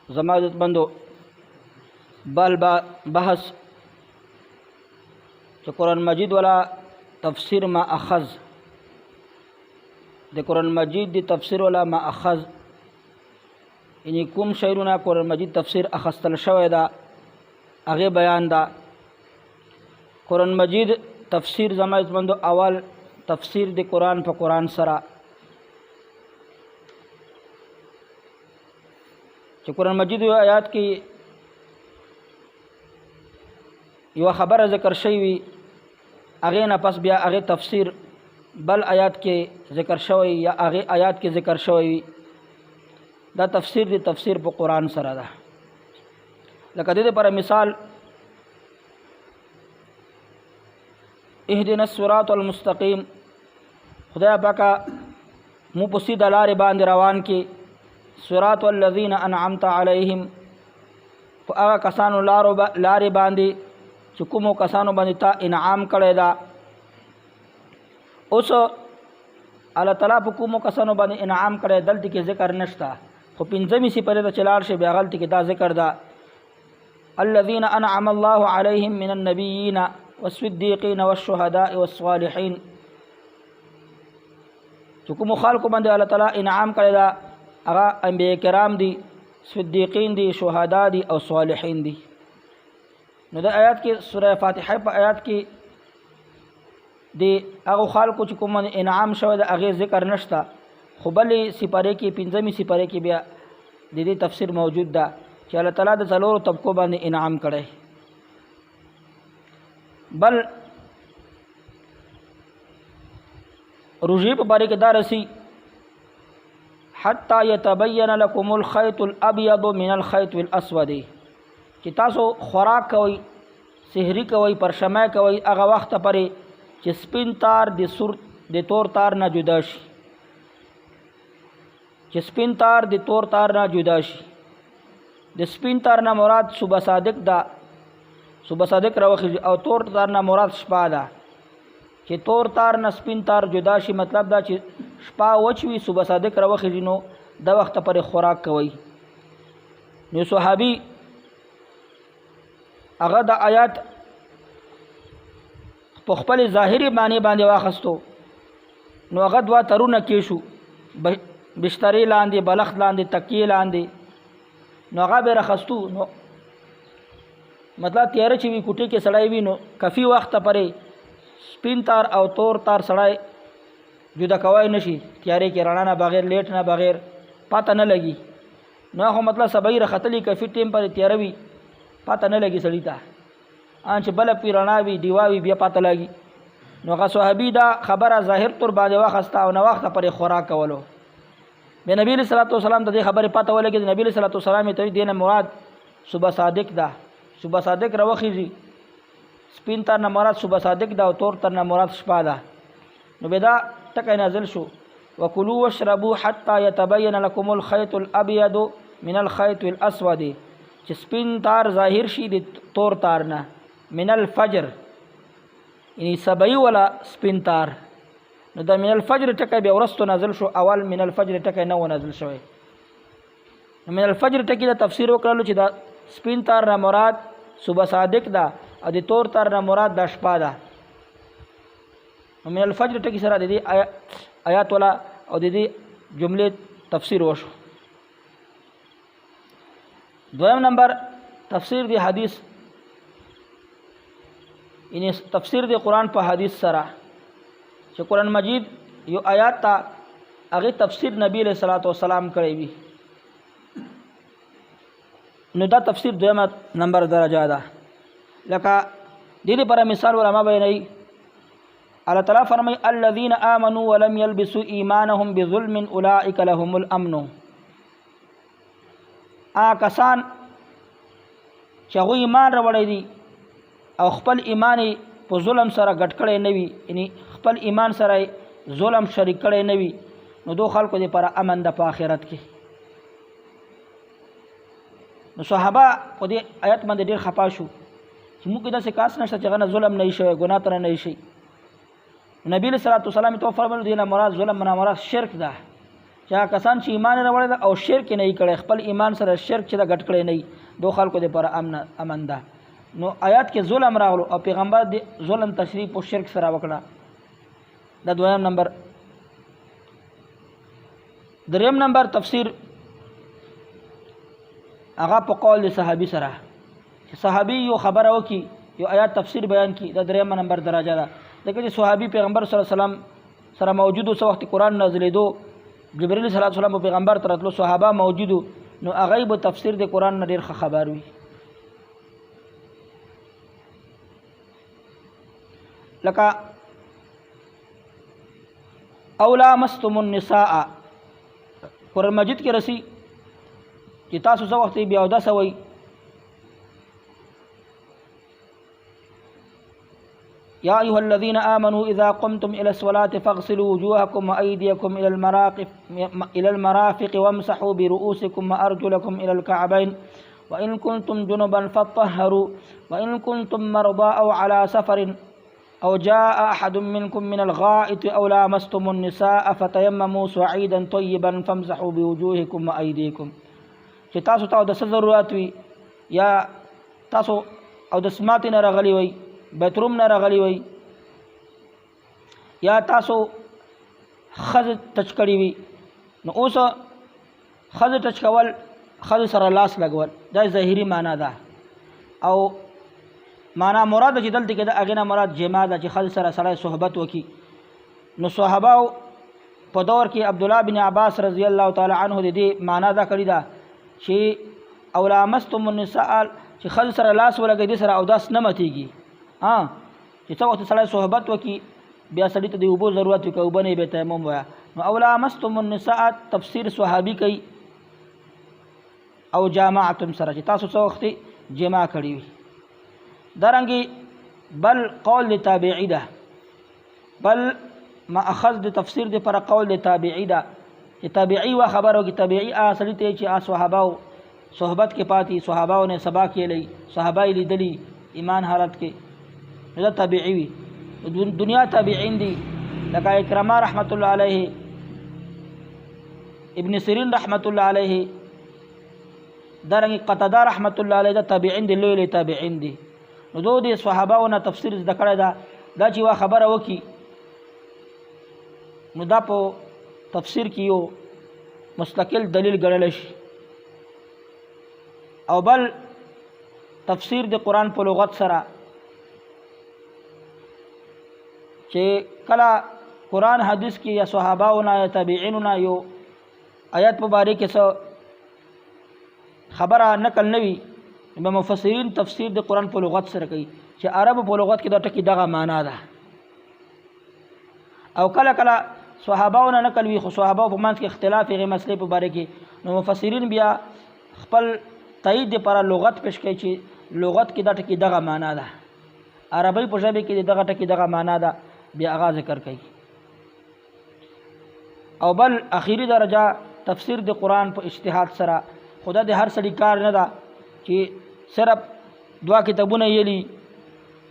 زما عزتمندو بل بحث چې قرآن مجید ولا تفسیر ما اخذ د قرآن مجید دی تفسیر ولا ما اخذ یعنی کوم شعرونه قرآن مجید تفسیر اخستل شوی دا هغه بیان دا. قرآن مجید تفسیر زما عزتمندو اول تفسیر د قرآن په قرآن سره چې قرآن مجید یو آیات کې یو خبره ذکر شوی وي هغې نه پس بیا هغې تفسیر بل آیات کې ذکر شوی یا هغې آیات کې ذکر شوی وي دا تفسیر دی تفسیر په قرآن سره ده. لکه د دې لپاره مثال اهدنا الصراط المستقیم خدای پاکه مو په سیده لارې باندې روان کې صراط الذین انعمت علیهم په هغه کسانو لارې باندې چې کومو کسانو باندې تا انعام کړی دا. اوس الله تعالی په کومو کسانو باندې انعام کړی دلته کې ذکر نشته خو پنځمې سپارې ته چې لاړ شي بیا هلته کې دا ذکر ده الذین انعم الله علیهم من النبیین والصدیقین والشهداء والصالحین چې کومو خلکو باندې الله تعالی انعام کړی دا هغه انبیاء کرام دي صدیقین دي شهدا دي او صالحین دي. نو د آیات کې سوره فاتحه په آیات کې د هغه خلکو چې کوم انعام شوی د هغې ذکر نشته خو بلې سپارې کې پنځمې سپارې کې بیا د دې تفسیر موجود ده چې الله تعالی د څلورو طبقو باندې انعام کړی. بل روژې په باره کې دا رسی حتی یتبین لکم الخیط الابیض من الخیط الاسود چې تاسو خوراک کوئ سحری کوئ پرشمه کوئ هغه وخت پرې چې سپین تار د تور تار نه جدا شي چې سپین تار د تور تار نه جدا شي. د سپین تار نه مراد صبح صادق ده صبح صادق راوخیږي او تور تار نه مراد شپه ده چې تور تار نه سپین تار جدا شي مطلب دا چې شپه وچوي صبح صادق راوخیږي نو د وخت پرې خوراک کوي. نو صحابي هغه د آیات په خپل ظاهري معنی باندې واخستو نو هغه دوه ترونه کې شو بسترې لاندې بلخت لاندې تکیې لاندې نو هغه به راخستو نو مطلب تیاره چې وي کوټې کې سړی وي نو کافي وخت پرې سپین تار او تور تار سړی جدا کوای نشي تیارې کې رڼا نه بغیر لیټ نه بغیر پته نه لګي نو خو مطلب سبای رختلی کافي ټیم پر تیاره وي پته نه لګي سړی ته ان چې بل پی رڼا وي دیوا وي بیا پته لګي. نو هغه صحابي دا خبره ظاهر تر باندې واخسته او نو وخت پر خوراک کولو به نبی صلی الله علیه وسلم د دې خبره پته ولګي نبی صلی الله علیه وسلم ته دینه مراد صبح صادق ده صبح صادق راوخیږي سپین تار نه مراد صبح صادق ده او تور تار نه مراد شپه ده. نو به دا ټکی نازل شو وکلوا واشربوا حتى يتبين لكم الخيط الابيض من الخيط الاسود چې سپین تار ظاهر شي د تور تار نه من الفجر یعنی سبعی ولا سپین تار. نو دا من الفجر ټکی بیا ورستو نازل شو اول من الفجر ټکی نه و نازل شوی. من الفجر ټکی د تفسیر وکړلو چې دا سپین تار نه مراد صبح صادق ده او د تور تار نه مراد د شپه ده. من الفجر ټکی سره د دې آیات ولا او د دې جملې تفسیر وشو. دویم نمبر تفسیر دی حدیث یعنی تفسیر دی قرآن په حدیث سره چې قرآن مجید یو آیات تا هغه تفسیر نبی علیہ الصلوۃ والسلام کړی وي نو دا تفسیر دویم نمبر درجه ده. لکه دې لپاره مثال علماء بیانوي الله تعالی فرمای الذين آمنوا ولم يلبسوا ایمانهم بظلم اولئک لهم الامن کسان چې هغوی ایمان راوړی دي او خپل ایمان په ظلم سره ګډ کړی نه وي یعنی خپل ایمان سره ظلم شریک کړی نه وي نو دو خلکو دپاره امن ده په آخرت کې. نو صحابه په دې آیت باندې ډېر خفا شو چې موږ داسې کاس نشته چې هغه نه ظلم نه شوی ګناه ترې نه شي. نبی صلی الله علیه وسلم ته فرمایل دي نه مراد ظلم نه مراد شرک ده چې کسان چې ایمان راوړل او شرک نه کړي خپل ایمان سره شرک چې دا غټ کړي نه دو خلکو د پر امن ده. نو آیات کې ظلم راغلو او پیغمبر د ظلم تشریح او شرک سره وکړه. دا دویم نمبر. دریم نمبر تفسیر هغه په قول د صحابي سره، چې صحابي یو خبره وکي یو آیات تفسیر بیان کی، دا دریم نمبر درجه ده. ځکه چې صحابي پیغمبر صلی الله علیه وسلم سره موجودو څو وخت قرآن نازلېدو، جبرئیل صلی الله علیه وسلم پیغمبر ته راتلو، صحابه موجودو، نو هغه به تفسیر د قرآن نه ډېر خبر وي. لکه اولا مستم النساء قرآن مجید کې رسی چې تاسو څو وخت بیا اودس وئ، يا أيها الذين آمنوا إذا قمتم إلى الصلاة فاغسلوا وجوهكم وأيديكم إلى المرافق وامسحوا برؤوسكم وأرجلكم إلى الكعبين وإن كنتم جنبا فاطهروا وإن كنتم مرضى أو على سفر أو جاء أحد منكم من الغائط أو لامستم النساء فتيمموا صعيدا طيبا فامسحوا بوجوهكم وأيديكم. چې تاسو ته د ضرورت وي یا تاسو او د سماعت نه راغلي وي، بیتروم نه راغلی وي، یا تاسو ښځه ټچ کړي وي، نو اوس ښځه ټچ کول، ښځې سره لاس لګول، دا ظاهري معنا ده. او معنا مراد چې دلته کې د هغې نه مراد جما ده، چې ښځې سره سړی صحبت وکړي. نو صحاباو په دور کې عبدالله بن عباس رضی الله تعالی عنه د دې معنا دا کړې ده چې او لامستم النساء، چې ښځې سره لاس ولګوي، دې سره اودس نه ماتېږي. چې څو وخت سړی صحبت وکړي بیا سړي ته د اوبو ضرورت وي، که اوبه نه وي بیا تیمم وایه. نو او لامستم النساء تفسیر صحابي کوي او جامعتم سره، چې تاسو څو وخت جماع کړي وي. دارنګې بل قول د تابعي ده، بل ماخذ د تفسیر د پر قول د تابعي ده، چې تابعي وا خبر وکړي، تابعي سړي ته چې صحاباو صحبت کې پاتې، صحاباو نه سبا کېلی، صحابه یې لیدلي ایمان حالت کې، دا تابعی وي. دنیا تابعین دي لکه اکرمه رحمت الله علیه، ابن سیرین رحمت الله علیه، دارنګه قتاده رحمت الله علیه، دا تابعین دي، لوی تابعین دي. نو دو دي صحاباو نه تفسیر زده کړی ده، دا چې وا خبره وکي نو دا په تفسیر کې یو مستقل دلیل ګڼلی شي. او بل تفسیر د قرآن په لغت سره، چې کله قرآن حدیث کې یا صحاباونا یا تابعینونا یو آیات په باره کې څه خبره نقل نه وي، نو مفسرین تفسیر د قرآن په لغت سره کوي، چې عربو په لغت کې دا ټکي دغه معنا ده. او کله کله صحاباونا نقل وي، خو صحاباو په منځ کې اختلاف هغې مسلې په باره کې، نو مفسرین بیا خپل تایید دپاره لغت پیش کوي، چې لغت کې دا ټکي دغه معنا ده، عربی په ژبه کې دغه ټکي دغه معنا ده، بیا هغه ذکر کوي. او بل اخیری درجه تفسیر د قرآن په اجتهاد سره، خدا د هر سړي کار نه ده چې صرف دوا کتابونه یلی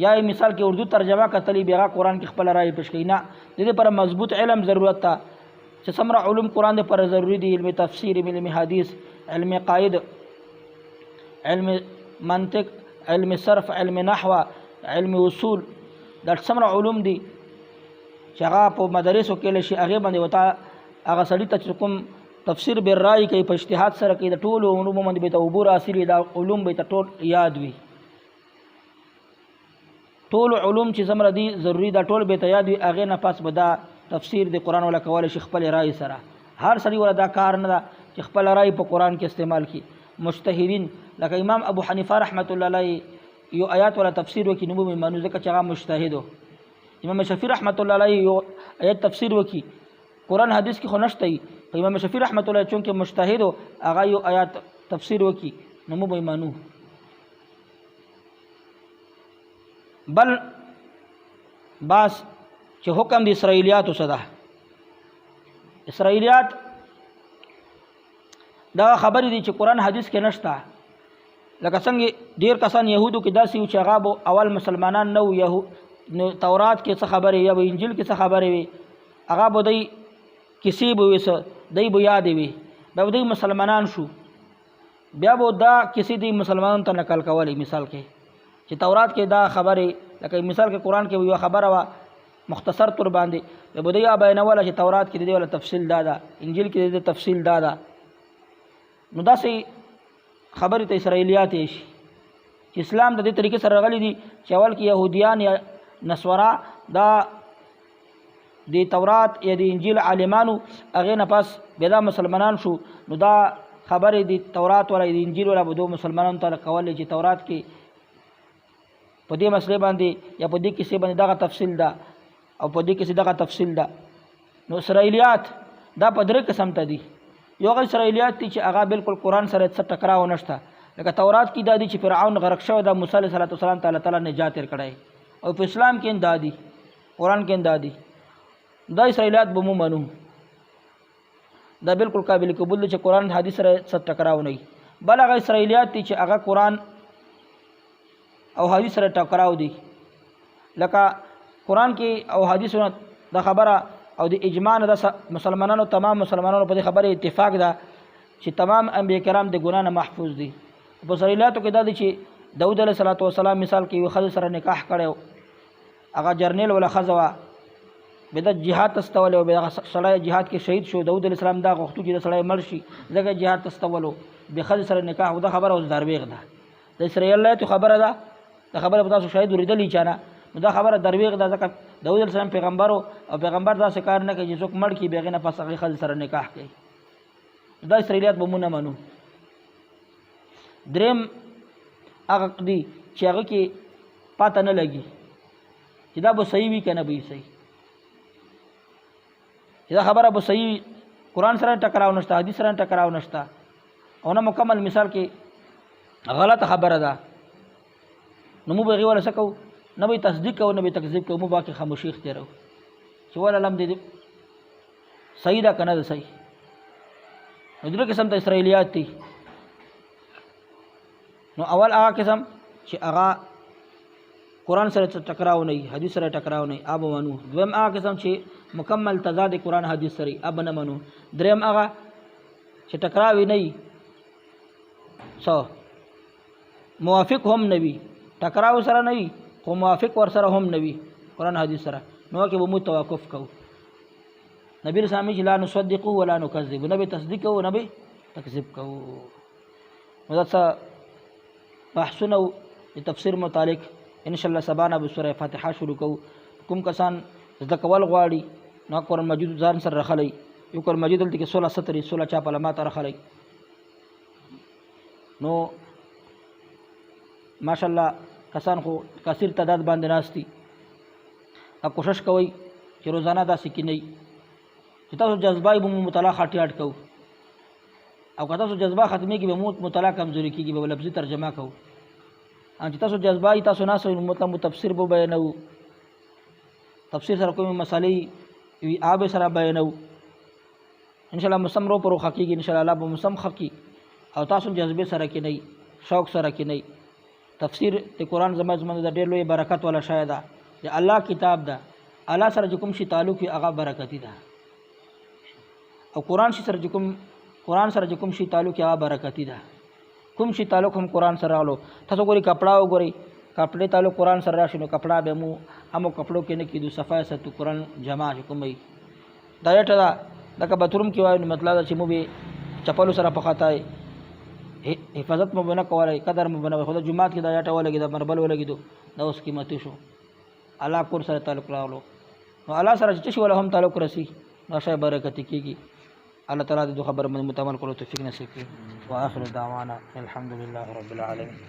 یا مثال کې اردو ترجمه کتلی بیا قرآن کې خپل رائے پیش کوي، نه، د دې پر مضبوط علم ضرورت ده، چې څومره علوم قرآن د پر ضروری دي، علم تفسیر، علم حدیث، علم قاعد، علم منطق، علم صرف، علم نحو، علم اصول، دا څومره علوم دي چې هغه په مدارسو کې لشي، هغې باندې وتا هغه سړي ته چې کوم تفسیر بالرای کوي، په اجتهاد سره کوي، د ټولو علومو باندې به ته عبور حاصل وي، دا علوم به ته ټول یاد وي، ټول علوم چې څومره دي ضروري دا ټول به ته یاد وي. هغې نه پس به دا تفسیر د قرآن والا کولی شي خپل رای سره. هر سړي والا دا کار نه ده چې خپل رای په قرآن کې استعمال کړي. مجتهدین لکه امام ابو حنیفه رحمت الله علیه یو آیات والا تفسیر وکړي، نو به منو ځکه چې هغه مجتهد و. امام شافعي رحمت الله علیه یو آیت تفسیر وکړي، قرآن حدیث کې خو نشته وي، امام شافعي رحمت الله چونکې مجتهد و، هغه یو آیات تفسیر وکړي، نو به منو. بل باس چې حکم د اسرائیلیاتو څه ده، اسرائیلیات دا خبرې دي چې قرآن حدیث کې نشته. لکه څنګه ډیر کسان یهودو کې داسې وو چې هغه به اول مسلمانان نه وو، نو تورات کې څه خبرې یا انجیل کې څه خبرې وي، هغه به دوی کسی به وي څه دی به یادې وي بیا به دوی مسلمانان شو بیا به دا کسی دی مسلمانانو ته نقل کولی مثال کې چې تورات کې دا خبرې لکه مثال کې قرآن کې یوه خبره وه مختصر طور باندې بیا به دوی بیانوله چې تورات کې د دې والا تفصیل دا ده انجیل کې د دې تفصیل دا ده نو داسې خبرې ته اسرائیلیات یې شي چې اسلام د دې طریقې سره راغلی دي چې اول کې یهودیان یا نصورا دا د تورات یا د انجیل عالمانو هغې نه پس بیا دا مسلمانان شو نو دا خبرې د تورات والا د انجیل والا به دو مسلمانانو ته کولې چې تورات کې په دې مسلې باندې یا په دې کیسې باندې دغه تفصیل ده او په دې کیسې دغه تفصیل ده نو اسرائیلیات دا په درې قسم ته دي یو هغه اسرائیلیات دي چې هغه بالکل قرآن سره څه ټکراو نشته لکه تورات کې دا دي چې فرعون غرق شوی دا موسی علیه السلام ته الله تعالی نجات ورکړی او په اسلام کې دا دي قرآن کې دا دي دا اسرائیلیات به مو منو دا بالکل قابل قبول دي چې قرآن حدیث سره څه ټکراو نه بل هغه اسرائیلیات دي چې هغه قرآن او حدیث سره ټکراو دي لکه قرآن کې او حدیثونه دا خبره او د اجماع نه د مسلمانانو تمام مسلمانانو په دې خبره اتفاق ده چې تمام انبیاء کرام د ګناه نه محفوظ دي په اسرائیلیاتو کې دا دي چې داود علیه السلام مثال کې یو ښځې سره نکاح کړی هغه جرنیل ولا ښځه وه بیا د جهاد ته ستولی او بیا هغه سړی جهاد کې شهید شو داود علیه السلام دا غوښتو چې د سړی مړ شي ځکه جهاد ته ستولو بیا ښځې سره نکاح دا خبره اوس درویغ ده د اسرائیلیاتو خبره ده دا خبره به تاسو شاید اورېدلي چا نه نو دا خبره درویغ ده ځکه داود علیه السلام پیغمبر او پیغمبر داسې کار نه کوي چې څوک مړ کړي بیا هغې نه پس هغې ښځې سره نکاح کوي دا اسرائیلیات به مونږ نه منو دریم هغه دي چې هغه کې پاته نه لګي چې دا به صحیح وي که نه به وي صحیح چې دا خبره به صحیح قرآن سره ټکراو نشته حدیث سره ټکراو نشته او نه مکمل مثال کې غلطه خبره ده نو موږ به هغې والا څه کوو نه به تصدیق کوو نه به تکذیب کوو موږ باقي خاموشي اختیارو چې والا لم دې صحیح ده که نه ده صحیح نو درې قسم ته اسرائیلیات دي نو اول هغه قسم چې هغه قرآن سره ټکراو نه وي حدیث سره ټکراو نه وي هغه به منو دویم هغه قسم چې مکمل تضاد قرآن حدیث سره هغه به نه منو دریم هغه چې ټکراو نه وي څه موافق هم نه وي ټکراو سره نه وي خو موافق ورسره هم نه وي قرآن حدیث سره نو کې به موږ توقف کوو نبی رسول الله چې لا نصدقو ولا نکذب نه به تصدیق کوو نه به تکذیب کوو نو دا څه بحثونه د تفسیر متعلق ان شاء الله سبا نه به سوره فاتحه شروع کوو کوم کسان زده کول غواړي نو قرآن مجید ځان سره راخلی یو قرآن مجید دلته کې 16 17 16 چاپ علامات راخلی نو ماشاءالله کسان خو کثیر تعداد باندې ناستي کوشش کوئ چې روزانه داسې کینئ چې تاسو جذبه به مو مطالعه خاطیاټ کوو او که تاسو جذبه ختمېږي به مو مطالعه کمزوري کېږي به لفظي ترجمه کوو چې تاسو جذبه یې تاسو ناست نو مطلب تفسیر به بیانوو تفسیر سره کومې مسالې وي هغه به سره بیانوو انشاءالله مسم رو پر وخه کېږي انشاءالله الله به مسم ښه کړي او تاسو جذبې سره کینئ شوق سره کینئ تفسیر د قرآن زموږ د ډېر لوی برکت والا شی ده د الله کتاب ده الله سره چې کوم شي تعلق وي هغه برکتي ده او قرآن سره چې کوم شي تعلق وي هغه برکتي ده کوم شي تعلق هم قرآن سره راغلو تاسو ګورئ کپڑا وګورئ کپڑے تعلق قرآن سره راشي نو کپڑا به مو همو کپړو کې نه کېدو صفای ستو قرآن جمع کوم وي دا یټه ده لکه باتروم کې وایو نو مطلب ده چې مو به چپلو سره پخاتای حفاظت مو بنه کولای قدر مو بنه خو د جمعات کې دا یټه ولګي دا مربل ولګي دا اوس قیمتي شو الله کور سره تعلق راغلو نو الله سره چې شي ولا هم تعلق رسی نو شای برکت کیږي الله تعالی دې خبر متعامل کولو توفیق نصیب کړي واخر دعوانا الحمدلله رب العالمین